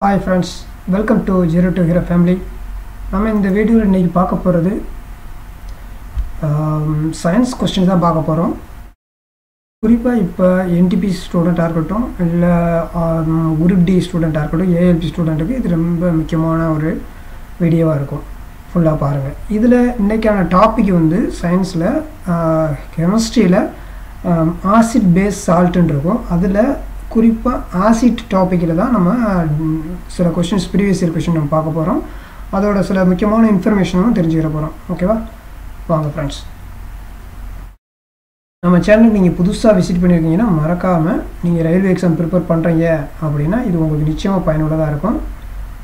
Hi friends, welcome to Zero to Hero family. நம்ம இந்த வீடியோவில் இன்றைக்கி பார்க்க போகிறது சயின்ஸ் கொஸ்டின் தான் பார்க்க போகிறோம். குறிப்பாக இப்போ என்டிபிசி ஸ்டூடெண்ட்டாக இருக்கட்டும், இல்லை குரூப் டி ஸ்டூடெண்ட்டாக இருக்கட்டும், ஏஎல்பி ஸ்டூடெண்ட்டுக்கு இது ரொம்ப முக்கியமான ஒரு வீடியோவாக இருக்கும். ஃபுல்லாக பாருங்கள். இதில் இன்றைக்கான டாபிக் வந்து சயின்ஸில் கெமிஸ்ட்ரியில் ஆசிட் பேஸ் சால்ட்டுன்னு இருக்கும். அதில் குறிப்பாக ஆசிட் டாப்பிக்கில் தான் நம்ம சில கொஷின்ஸ் ப்ரீவியஸ் இயர் கொஷின் நம்ம பார்க்க போகிறோம். அதோட சில முக்கியமான இன்ஃபர்மேஷனும் தெரிஞ்சுக்கிற போகிறோம். ஓகேவா, வாங்க ஃப்ரெண்ட்ஸ். நம்ம சேனலுக்கு நீங்கள் புதுசாக விசிட் பண்ணியிருக்கீங்கன்னா மறக்காமல், நீங்கள் ரயில்வே எக்ஸாம் ப்ரிப்பேர் பண்ணுறீங்க அப்படின்னா இது உங்களுக்கு நிச்சயமாக பயனுள்ளதாக இருக்கும்.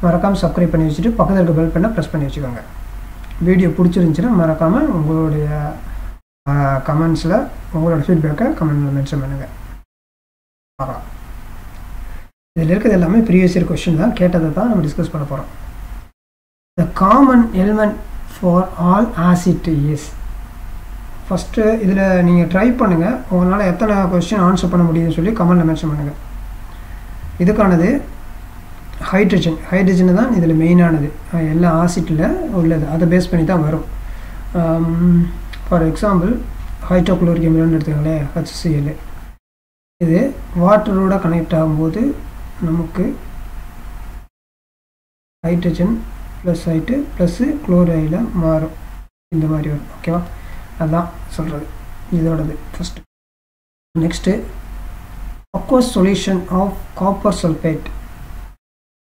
மறக்காமல் சப்ஸ்கிரைப் பண்ணி வச்சுட்டு பக்கத்தில் இருக்க பெல் பண்ண ப்ரெஸ் பண்ணி வச்சுக்கோங்க. வீடியோ பிடிச்சிருந்துச்சுன்னா மறக்காமல் உங்களுடைய கமெண்ட்ஸில் உங்களோட ஃபீட்பேக்கை கமெண்ட்டில் மென்ஷன் பண்ணுங்கள். இதில் இருக்கிறது எல்லாமே ப்ரீவியஸ் இயர் கொஸ்டின் தான், கேட்டதை தான் நம்ம டிஸ்கஸ் பண்ண போகிறோம். The common element for all acid is. First இதில் நீங்கள் ட்ரை பண்ணுங்கள், உங்களால் எத்தனை கொஸ்டின் ஆன்சர் பண்ண முடியுதுன்னு சொல்லி கமெண்ட்டில் மென்ஷன் பண்ணுங்கள். இதுக்கானது ஹைட்ரஜன். ஹைட்ரஜன் தான் இதில் மெயினானது, எல்லா ஆசிட்டில் உள்ளது. அதை பேஸ் பண்ணி தான் வரும். ஃபார் எக்ஸாம்பிள் ஹைட்ரோக்ளோரிக் அமிலம்னு எடுத்துக்கங்களேன், HCl. இது வாட்டரோட கனெக்ட் ஆகும்போது நமக்கு ஹைட்ரஜன் ப்ளஸ் ஆகிட்டு ப்ளஸ்ஸு குளோரைடில் மாறும், இந்த மாதிரி வரும். ஓகேவா, அதுதான் சொல்கிறது இதோடது first. Next aqueous solution of copper sulphate.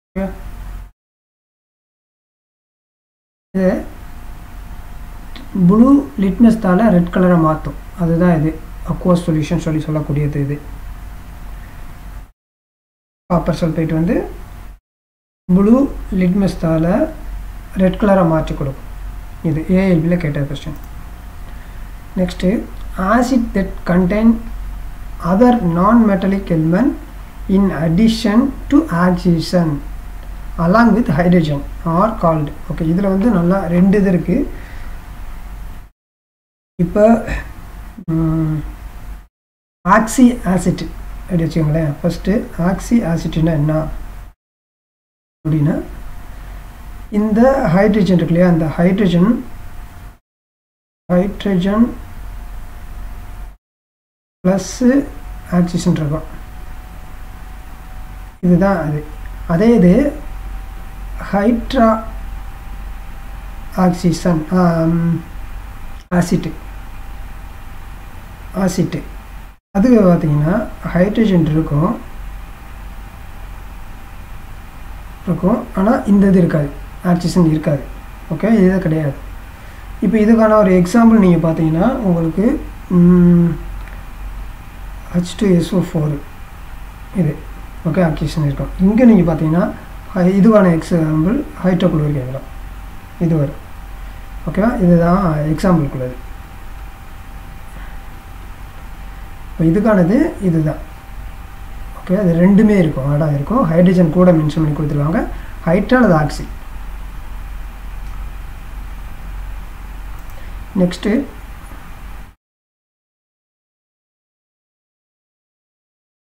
Okay, இது ப்ளூ லிட்மஸ்தால் ரெட் கலரை மாற்றும். அதுதான் இது அக்வஸ் சொல்யூஷன் சொல்லக்கூடியது. இது காப்பர் சல்ஃபேட் வந்து ப்ளூ லிட்மஸ்தால் ரெட் கலரை மாற்றி கொடுக்கும். இது ஏஎல்பியில் கேட்ட question. Next acid that contain other non metallic element in addition to oxygen along with hydrogen are called. Okay, இதில் வந்து நல்லா ரெண்டு இது இருக்குது. இப்போ ஆக்சி ஆசிட் அப்படி வச்சுக்கோங்களேன். ஃபஸ்ட்டு ஆக்சி ஆசிட்னா என்ன அப்படின்னா, இந்த ஹைட்ரஜன் இருக்கு இல்லையா, அந்த ஹைட்ரஜன் ப்ளஸ்ஸு ஆக்சிஜன் இருக்கும். இதுதான் அது. அதே இது ஹைட்ரா ஆக்சிஜன் ஆசிட்டு அது பார்த்திங்கன்னா ஹைட்ரஜன் இருக்கும், ஆனால் இந்த இது இருக்காது, ஆக்சிஜன் இருக்காது. ஓகே, இது கிடையாது. இப்போ இதுக்கான ஒரு எக்ஸாம்பிள் நீங்கள் பார்த்தீங்கன்னா உங்களுக்கு H2SO4 இது. ஓகே, ஆக்சிஜன் இருக்கும். இங்கே நீங்கள் பார்த்தீங்கன்னா இதுவான எக்ஸாம்பிள் ஹைட்ரோக்ளோரிக் அமிலம் இது வரும். ஓகேவா, இதுதான் எக்ஸாம்பிளுக்குள்ளது. இப்போ இதுக்கானது இதுதான். ஓகே, அது ரெண்டுமே இருக்கும், ஆடாக இருக்கும். ஹைட்ரஜன் கூட மென்ஷன் பண்ணி கொடுத்துருவாங்க, ஹைட்ரா அல்லது oxy. Next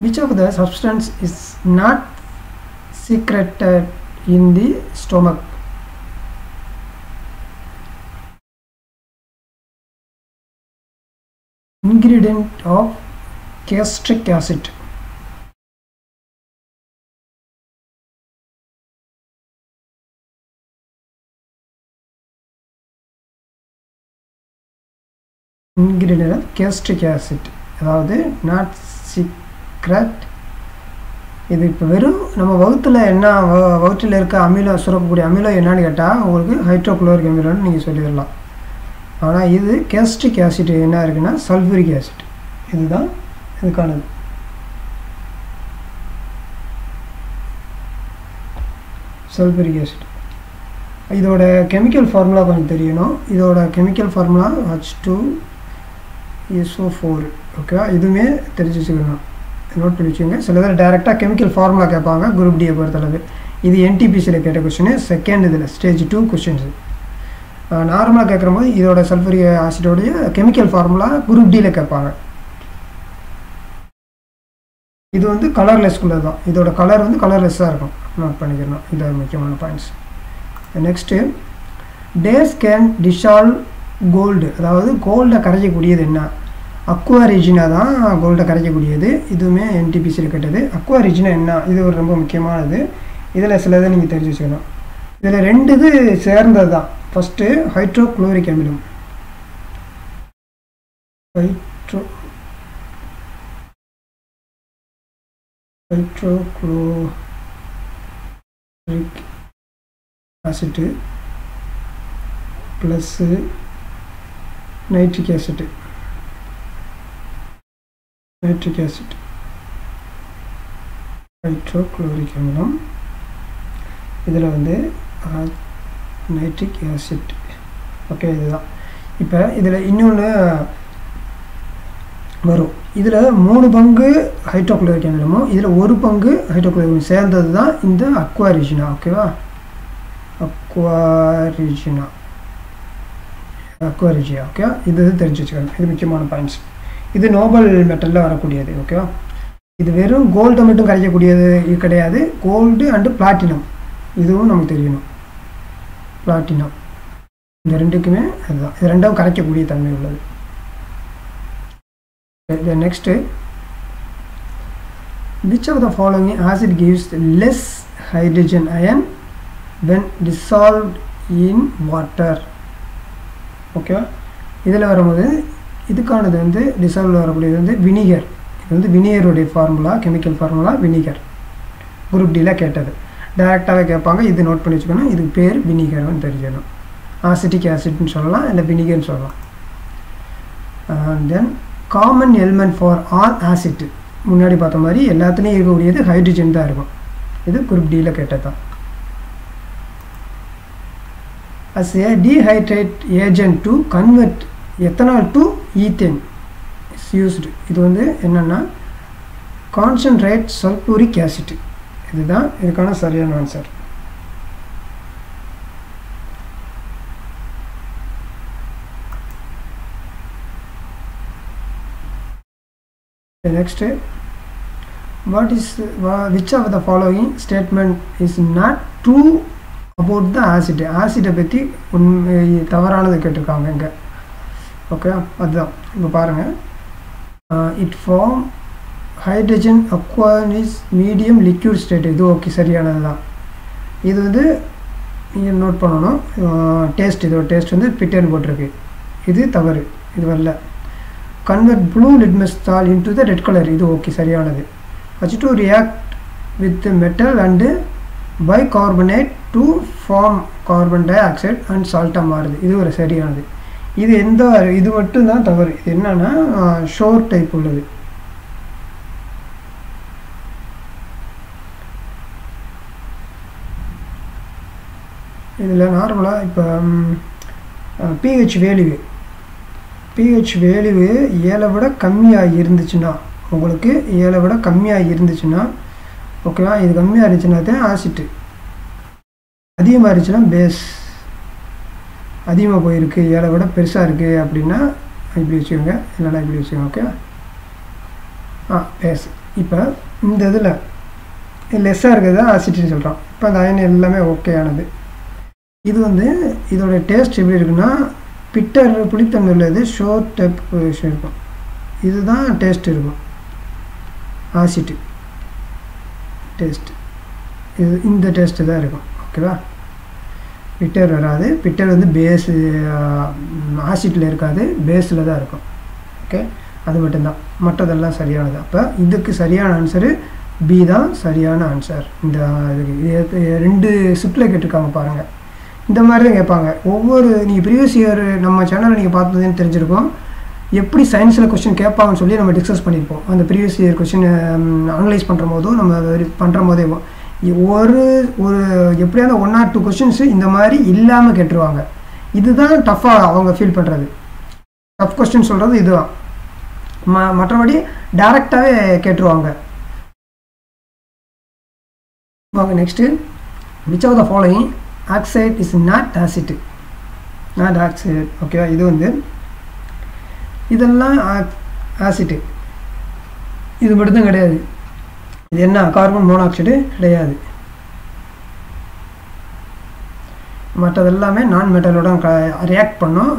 which of the substance is not secreted in the stomach? Ingredient of gastric acid. Ingredient of gastric acid, அதாவது நாட் சீக்ரெட். இது இப்போ வெறும் நம்ம வகுத்தில் என்ன வகுற்றில் இருக்க அமிலம் சுரக்கக்கூடிய அமிலம் என்னன்னு கேட்டால் உங்களுக்கு ஹைட்ரோக்ளோரிக் அமிலம்னு நீங்கள் சொல்லிடலாம். ஆனால் இது கேஸ்ட்ரிக் ஆசிட் என்ன இருக்குன்னா சல்ஃபூரிக் ஆசிட். இதுதான் இதுக்கானது. Sulphuric acid. இதோட கெமிக்கல் ஃபார்முலா கொஞ்சம் தெரியணும். இதோட கெமிக்கல் ஃபார்முலா H2SO4. ஓகேவா, இதுவுமே தெரிஞ்சு வச்சுக்கணும், நோட் பண்ணி வச்சுக்கோங்க. சில பேர் டைரெக்டாக கெமிக்கல் ஃபார்முலா கேட்பாங்க குரூப் டியை பொறுத்தளவு. இது என்டிபிசியில் கேட்ட கொஸ்டின், செகண்ட் இதில் ஸ்டேஜ் 2 கொஸ்டின்ஸு. நார்மலாக கேட்குறபோது இதோட சல்ஃபூரிக் ஆசிடோடைய கெமிக்கல் ஃபார்முலா குரூப் டியில் கேட்பாங்க. இது வந்து கலர்லெஸ்க்குள்ளது தான். இதோட கலர் வந்து கலர்லெஸ்ஸாக இருக்கும். நோட் பண்ணிக்கிறோம். இது முக்கியமான points. Next that's can dissolve gold, அதாவது கோல்டை கரைக்கக்கூடியது என்ன? அக்வா ரெஜினா தான் கோல்டை கரைக்கக்கூடியது. இதுவுமே என்டிபிசியில் கேட்டது. அக்வா ரெஜினா என்ன? இது ஒரு ரொம்ப முக்கியமானது. இதில் சிலதை நீங்கள் தெரிஞ்சு வச்சுக்கணும். இதில் 2 இது சேர்ந்தது தான். ஃபஸ்ட்டு ஹைட்ரோக்ளோரிக் அமிலம், hydrochloric acid plus nitric acid, hydrochloric அமிலம். இதில் வந்து நைட்ரிக் ஆசிட். ஓகே, இதுதான். இப்போ இதில் இன்னொன்று வரும். இதில் 3 பங்கு ஹைட்ரோக்ளோரிக் அமிலமும் இதில் 1 பங்கு ஹைட்ரோக்ளோரிக் அமிலம் சேர்ந்தது தான் இந்த அக்வா ரெஜினா. ஓகேவா? Aqua Regina. ஓகே, இது தெரிஞ்சு வச்சுக்கணும். இது முக்கியமான பாயிண்ட்ஸ். இது நோபல் மெட்டலில் வரக்கூடியது. ஓகேவா? இது வெறும் கோல்டை மட்டும் கரைக்கக்கூடியது இது கிடையாது. கோல்டு அண்டு பிளாட்டினம் இதுவும் நமக்கு தெரியணும். பிளாட்டினம் இந்த 2க்குமே அதுதான். இது 2ம் கரைக்கக்கூடிய தன்மை உள்ளது. Next which of the following acid gives less hydrogen ion when dissolved in water? Okay, இதில் வரும்போது இதுக்கானது வந்து டிசால்வ் வரக்கூடியது வந்து வினிகர். இது வந்து வினிகருடைய formula, chemical formula vinegar. Group டியில் கேட்டது. டைரெக்டாகவே கேட்பாங்க. இது நோட் பண்ணி வச்சுக்கணும். இதுக்கு பேர் வினிகர்னு தெரிஞ்சிடணும். ஆசிட்டிக் ஆசிட்னு சொல்லலாம், இல்லை வினிகர்னு சொல்லலாம். Then common element for all acid, முன்னாடி பார்த்த மாதிரி எல்லாத்துலேயும் இருக்கக்கூடியது ஹைட்ரஜன் தான் இருக்கும். இது குரூப் டியில் கேட்டது தான். as a dehydrate agent to convert ethanol to ethane is used. இது வந்து என்னன்னா concentrate sulfuric acid. இதுதான் இதுக்கான சரியான answer. Next, which of the following statement is not true about the acid? ஆசிட்டை பற்றி தவறானது கேட்டிருக்காங்க இங்கே. ஓகே, அதுதான் இப்போ பாருங்கள். It form hydrogen aqueous medium liquid state. இது ஓகே, சரியானது தான். இது வந்து நீங்கள் நோட் பண்ணணும். டேஸ்ட், இதோட டேஸ்ட் வந்து பிட்டர்னு போட்டிருக்கு. இது தவறு, இது வரல. கன்வெர்ட் ப்ளூ லிட்மஸ் தாள் இன்டு த ரெட் கலர். இது ஓகே, சரியானது. H2 react with metal and bicarbonate to form carbon dioxide and salt மாறுது. இது ஒரு சரியானது. இது இது மட்டும்தான் தவறு. இது என்னன்னா ஷோர் டைப் உள்ளது. இதில் நார்மலாக இப்போ pH வேல்யூ 7 விட கம்மியாக இருந்துச்சுன்னா, உங்களுக்கு 7 விட கம்மியாக இருந்துச்சுன்னா ஓகேவா, இது கம்மியாக இருந்துச்சுன்னா தான் ஆசிட்டு, அதிகமாக இருந்துச்சுன்னா பேஸ். அதிகமாக போயிருக்கு, 7 விட பெருசாக இருக்குது அப்படின்னா இப்படி வச்சுக்கோங்க, இல்லைனா இப்படி வச்சுக்கோங்க. Okay, base. இப்போ இந்த இதில் லெஸ்ஸாக இருக்கிறது தான் ஆசிட்டுன்னு சொல்கிறோம். இப்போ அந்த அயன் எல்லாமே ஓகேயானது. இது வந்து இதோட டேஸ்ட் எப்படி இருக்குன்னா பிட்டர், புளித்தன்மை உள்ளது, ஷோர் டைப் இருக்கும். இதுதான் டேஸ்ட் இருக்கும். ஆசிட்டு டேஸ்ட் இது இந்த டேஸ்ட்டு தான் இருக்கும். ஓகேவா, பிட்டர் வராது. பிட்டர் வந்து பேஸ் ஆசிட்டில் இருக்காது, பேஸில் தான் இருக்கும். ஓகே, அது மட்டும்தான். மற்றதெல்லாம் சரியானது. அப்போ இதுக்கு சரியான ஆன்சரு பி தான் சரியான ஆன்சர். இந்த இதுக்கு 2 ஷிஃப்ட்டில் கேட்டிருக்காங்க பாருங்கள். இந்த மாதிரி தான் கேட்பாங்க. ஒவ்வொரு நீங்கள் ப்ரீவியஸ் இயர் நம்ம சேனலில் நீங்கள் பார்த்ததுன்னு தெரிஞ்சிருக்கோம். எப்படி சயின்ஸில் கொஸ்டின் கேட்பாங்கன்னு சொல்லி நம்ம டிஸ்கஸ் பண்ணியிருப்போம். அந்த ப்ரீவியஸ் இயர் கொஸ்டின் அனலைஸ் பண்ணுற போதும் நம்ம பண்ணுற போதே ஒரு எப்படியான 1 or 2 கொஸ்டின்ஸு இந்த மாதிரி இல்லாமல் கேட்டுருவாங்க. இதுதான் டஃப்பாக அவங்க ஃபீல் பண்ணுறது. டஃப் கொஸ்டின் சொல்கிறது இதுதான். மற்றபடி டைரெக்டாகவே கேட்டுருவாங்க. வாங்க next. Which of the following oxide is not acid? Not oxide. ஓகேவா, இது வந்து இதெல்லாம் ஆசிட்டு. இது மட்டும்தான் கிடையாது. இது என்ன கார்பன் மோனாக்சைடு கிடையாது. மற்றது எல்லாமே நான் மெட்டலோட ரியாக்ட் பண்ணும்.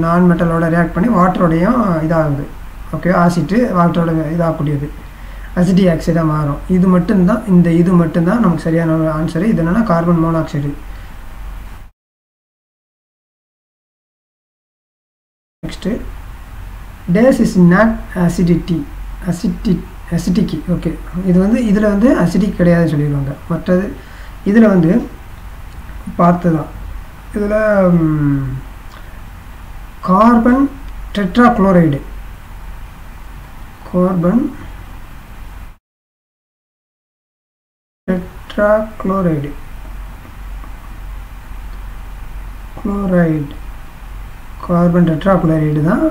நான் மெட்டலோட ரியாக்ட் பண்ணி வாட்டரோடையும் இதாகுது. ஓகே, ஆசிட்டு வாட்டரோட இதாகக்கூடியது அசிட்டிக் ஆக்சைடாக மாறும். இது மட்டும்தான் இது மட்டும்தான் நமக்கு சரியான ஆன்சரு. இது என்னென்னா carbon monoxide. Next days is not acetic. Okay, இது வந்து இதில் வந்து அசிட்டிக் கிடையாதுன்னு சொல்லிடுவாங்க. மற்றது இதில் வந்து பார்த்து தான் இதில் கார்பன் டெட்ராக்ளோரைடு கார்பன் டெட்ராக்ளோரைடு தான்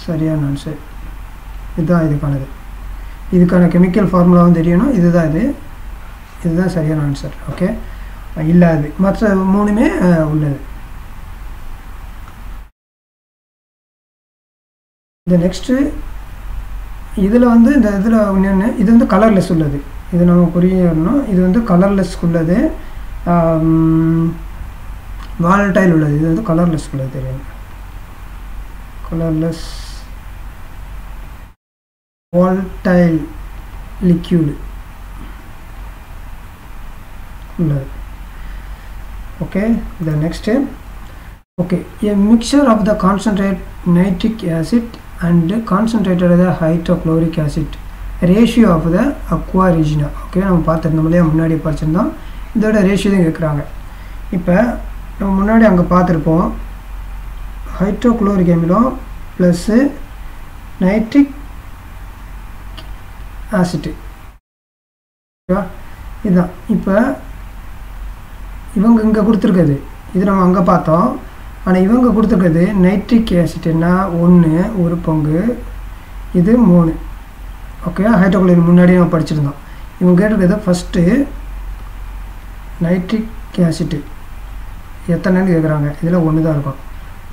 சரியான ஆன்சர். இதுதான் இதுக்கான கெமிக்கல் ஃபார்முலாவும் தெரியணும். இதுதான் சரியான ஆன்சர். ஓகே, இல்லாது மற்ற மூணுமே உள்ளது. இந்த நெக்ஸ்ட்டு இதில் வந்து இதில் ஒன்று இது வந்து கலர்லெஸ் உள்ளது. இது நம்ம புரியணும். இது வந்து கலர்லெஸ் உள்ளது, வாலடைல் உள்ளது. இது வந்து கலர்லெஸ் உள்ளது. தெரியும், கலர்லெஸ் வாலடைல் லிக்யூடு உள்ளது. Okay, the next okay, a mixture of the concentrated nitric acid and concentrated the hydrochloric acid, ratio of the aqua regina. Okay, நம்ம பார்த்துருந்தோம் இல்லையா, முன்னாடி படிச்சிருந்தோம். இதோட ரேஷியோ தான் கேட்குறாங்க. இப்போ நம்ம முன்னாடி அங்கே பார்த்துருப்போம், ஹைட்ரோக்ளோரிக் அமிலம் ப்ளஸ்ஸு நைட்ரிக் ஆசிட்டு. ஓகேவா, இதுதான். இப்போ இவங்க இங்கே கொடுத்துருக்குது, இது நம்ம அங்கே பார்த்தோம். ஆனால் இவங்க கொடுத்துருக்குது நைட்ரிக் ஆசிட்னா 1 ஒரு பங்கு, இது 3. ஓகே, ஹைட்ரோக்ளோரைடு முன்னாடியே நம்ம படிச்சிருந்தோம். இவங்க கேட்டிருக்கிறது ஃபஸ்ட்டு நைட்ரிக் ஆசிட்டு எத்தனைன்னு கேட்குறாங்க. இதில் 1 தான் இருக்கும்.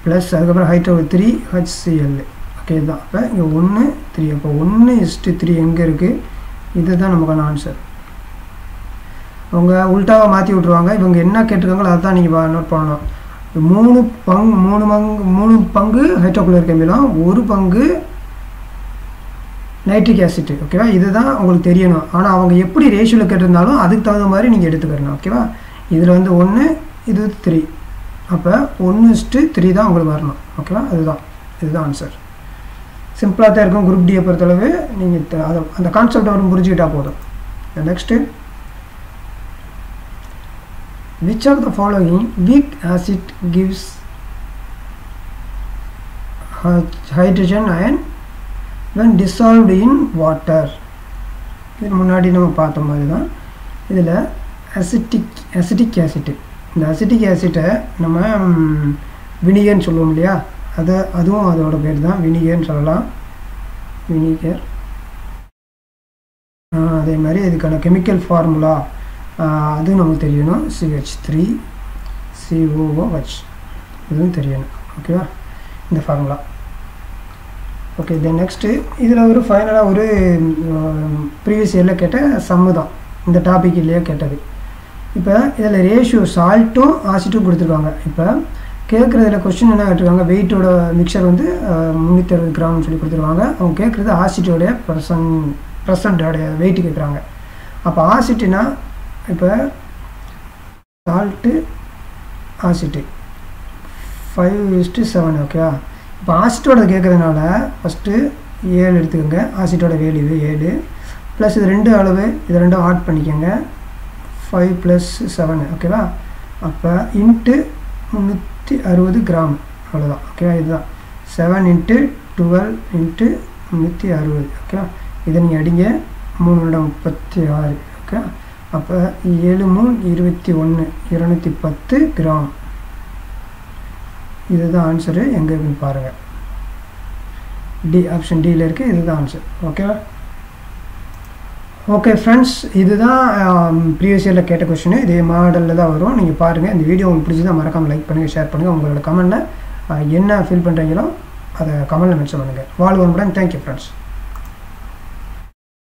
ப்ளஸ் அதுக்கப்புறம் ஹைட்ரோக்ளோரைடு 3HCl. ஓகே, இதுதான். இப்போ இங்கே 1 3. அப்போ 1:3 எங்கே இருக்குது? இதுதான் நமக்கான ஆன்சர். அவங்க உல்ட்டாவை மாற்றி விட்ருவாங்க. இவங்க என்ன கேட்டிருக்காங்களோ அதை தான் நீங்கள் நோட் பண்ணணும். 3 பங்கு ஹைட்ரோக்ளோரிக் அமிலம், 1 பங்கு நைட்ரிக் ஆசிட். ஓகேவா, இதுதான் உங்களுக்கு தெரியணும். ஆனால் அவங்க எப்படி ரேஷியோவில் கேட்டிருந்தாலும் அதுக்கு தகுந்த மாதிரி நீங்கள் எடுத்துக்கிறணும். ஓகேவா, இதில் வந்து 1, இது 3. அப்போ 1:3 தான் உங்களுக்கு வரணும். ஓகேவா, இதுதான் ஆன்சர். சிம்பிளாக தான் இருக்கும். குரூப் டியை பொறுத்தளவு நீங்கள் அந்த கான்செப்டை வரும் புரிஞ்சுக்கிட்டால் போதும். Next, which of the following weak acid gives hydrogen ion when dissolved in water? இது முன்னாடி நம்ம பார்த்த மாதிரி தான். இதில் அசிட்டிக் ஆசிட்டு, இந்த அசிட்டிக் ஆசிட்டை நம்ம வினிகர்னு சொல்லுவோம் இல்லையா, அதுவும் அதோட பேர் தான், வினிகர்னு சொல்லலாம். வினிகர். அதே மாதிரி இதுக்கான கெமிக்கல் ஃபார்முலா அதுவும் நமக்கு தெரியணும். CH3COOH இதுவும் தெரியணும். ஓகேவா, இந்த ஃபார்முலா. ஓகே, தென் நெக்ஸ்ட்டு இதில் ஒரு ஃபைனலாக ஒரு ப்ரீவியஸ் இயரில் கேட்ட சம்மு தான், இந்த டாபிக் இல்லையே கேட்டது. இப்போ இதில் ரேஷியோ சால்ட்டும் ஆசிட்டும் கொடுத்துருக்காங்க. இப்போ கேட்குறதுல கொஸ்டின் என்ன கேட்டிருக்காங்க, வெயிட்டோட மிக்சர் வந்து 360 கிராம்னு சொல்லி கொடுத்துருவாங்க. அவங்க கேட்குறது ஆசிட்டோடைய பர்சன்டோடைய வெயிட்டு கேட்குறாங்க. அப்போ ஆசிட்டுனா இப்போ சால்ட்டு ஆசிட்டு 5:7. ஓகேவா, இப்போ ஆசிட்டோட கேட்குறதுனால ஃபஸ்ட்டு 7 எடுத்துக்கோங்க. ஆசிட்டோட வேல்யூ 7 ப்ளஸ் இது 2 அளவு, இது 2 ஆட் பண்ணிக்கோங்க. 5 + 7. ஓகேவா, அப்போ இன்ட்டு 360 கிராம், அவ்வளோதான். ஓகேவா, இதுதான் 7 × 12 × 360. ஓகேவா, இதை நீங்கள் அடிங்க. 3×36. ஓகே, அப்போ 7 × 3 = 21, 210 கிராம். இதுதான் ஆன்சரு. எங்கே இருக்குன்னு பாருங்கள். ஆப்ஷன் டியில் இருக்குது. இதுதான் ஆன்சர். ஓகேவா, ஓகே ஃப்ரெண்ட்ஸ், இதுதான் ப்ரீவியஸ் இயரில் கேட்ட கொஸ்டின். இதே மாடலில் தான் வரும். நீங்கள் பாருங்கள். இந்த வீடியோ உங்களுக்கு பிடிச்சதான் மறக்காமல் லைக் பண்ணுங்கள், ஷேர் பண்ணுங்கள். உங்களோட கமெண்ட்டில் என்ன ஃபீல் பண்ணுறீங்களோ அதை கமெண்ட்டில் மென்ஷன் பண்ணுங்கள். வாழ்க வளமுடன். Thank you friends.